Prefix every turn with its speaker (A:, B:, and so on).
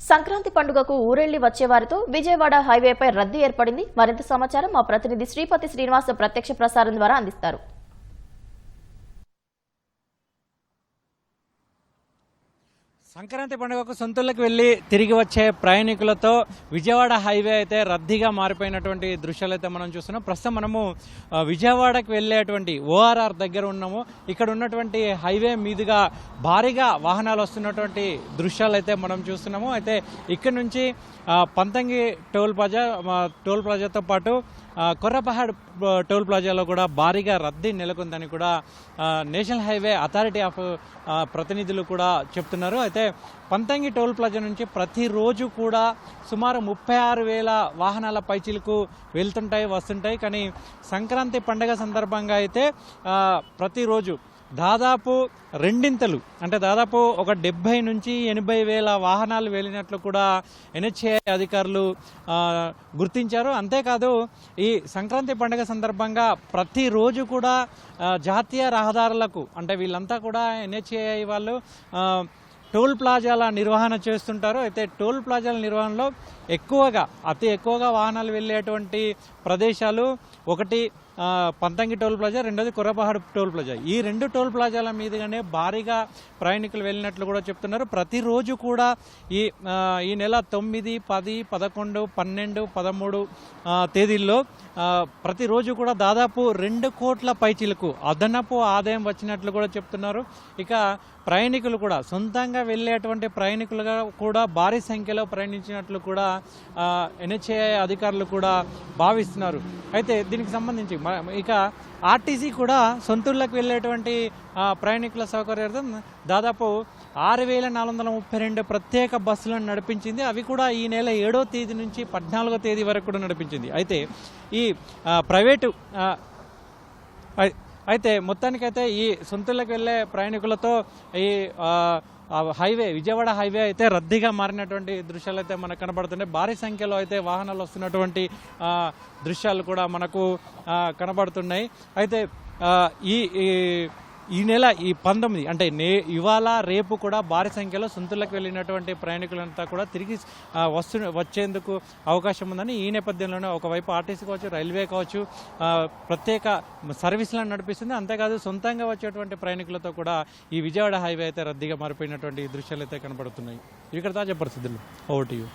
A: సంక్రాంతి పండుగకు ఊరెళ్లి వచ్చేవారితో విజయవాడ హైవేపై రద్దీ ఏర్పడింది. మరింత సమాచారం మా ప్రతినిధి శ్రీపతి శ్రీనివాస్ ప్రత్యక్ష ప్రసారం ద్వారా అందిస్తారు.
B: సంక్రాంతి పండుగకు సొంతూళ్ళకి వెళ్లి తిరిగి వచ్చే ప్రయాణికులతో విజయవాడ హైవే అయితే రద్దీగా మారిపోయినటువంటి దృశ్యాలు అయితే మనం చూస్తున్నాం. ప్రస్తుతం మనము విజయవాడకు వెళ్ళేటువంటి ORR దగ్గర ఉన్నాము. ఇక్కడ ఉన్నటువంటి హైవే మీదుగా భారీగా వాహనాలు వస్తున్నటువంటి దృశ్యాలు అయితే మనం చూస్తున్నాము. అయితే ఇక్కడ నుంచి పంతంగి టోల్ ప్లాజాతో పాటు కొర్రపహాడ్ టోల్ ప్లాజాలో కూడా భారీగా రద్దీ నెలకొందని కూడా నేషనల్ హైవే అథారిటీ ఆఫ్ ప్రతినిధులు కూడా చెప్తున్నారు. అయితే పంతంగి టోల్ ప్లాజా నుంచి ప్రతిరోజు కూడా సుమారు 36,000 వాహనాల పైచీలకు వెళ్తుంటాయి వస్తుంటాయి. కానీ సంక్రాంతి పండుగ సందర్భంగా అయితే ప్రతిరోజు దాదాపు రెండింతలు అంటే దాదాపు ఒక 70 నుంచి 80,000 వాహనాలు వెళ్ళినట్లు కూడా NHAI అధికారులు గుర్తించారు. అంతేకాదు ఈ సంక్రాంతి పండుగ సందర్భంగా ప్రతిరోజు కూడా జాతీయ రహదారులకు అంటే వీళ్ళంతా కూడా NHAI వాళ్ళు టోల్ ప్లాజాల నిర్వహణ చేస్తుంటారు. అయితే టోల్ ప్లాజాల నిర్వహణలో అతి ఎక్కువగా వాహనాలు వెళ్ళేటువంటి ప్రదేశాలు ఒకటి పంతంగి టోల్ ప్లాజా, రెండోది కొర్రపహాడ్ టోల్ ప్లాజా. ఈ రెండు టోల్ ప్లాజాల మీదుగానే భారీగా ప్రయాణికులు వెళ్ళినట్లు కూడా చెప్తున్నారు. ప్రతిరోజు కూడా ఈ నెల 9, 10, 11, 12, 13 తేదీల్లో ప్రతిరోజు కూడా దాదాపు 2 కోట్ల పైచీలకు అదనపు ఆదాయం వచ్చినట్లు కూడా చెప్తున్నారు. ఇక ప్రయాణికులు కూడా సొంతంగా వెళ్ళేటువంటి ప్రయాణికులుగా కూడా భారీ సంఖ్యలో ప్రయాణించినట్లు కూడా NHAI అధికారులు కూడా భావిస్తున్నారు. అయితే దీనికి సంబంధించి ఇక ఆర్టీసీ కూడా సొంతూళ్ళకి వెళ్ళేటువంటి ప్రయాణికుల సౌకర్యార్థం దాదాపు 6,432 ప్రత్యేక బస్సులను నడిపించింది. అవి కూడా ఈ నెల 7వ తేదీ నుంచి 14వ తేదీ వరకు కూడా నడిపించింది. అయితే ఈ ప్రైవేటు అయితే మొత్తానికైతే ఈ సొంతూళ్ళకి వెళ్ళే ప్రయాణికులతో ఈ విజయవాడ హైవే అయితే రద్దీగా మారినటువంటి దృశ్యాలు అయితే మనకు కనబడుతున్నాయి. భారీ సంఖ్యలో అయితే వాహనాలు వస్తున్నటువంటి దృశ్యాలు కూడా మనకు కనబడుతున్నాయి. అయితే ఈ నెల 19 అంటే ఇవాళ రేపు కూడా భారీ సంఖ్యలో సొంతూళ్ళకి వెళ్ళినటువంటి ప్రయాణికులంతా కూడా తిరిగి వచ్చేందుకు అవకాశం ఉందని ఈ నేపథ్యంలోనే ఒకవైపు ఆర్టీసీ కావచ్చు, రైల్వే కావచ్చు ప్రత్యేక సర్వీసులను నడిపిస్తుంది. అంతేకాదు సొంతంగా వచ్చేటువంటి ప్రయాణికులతో కూడా ఈ విజయవాడ హైవే అయితే రద్దీగా మారిపోయినటువంటి దృశ్యాలు అయితే కనబడుతున్నాయి. ఇక్కడ తాజా పరిస్థితులు ఓవర్ టు యు.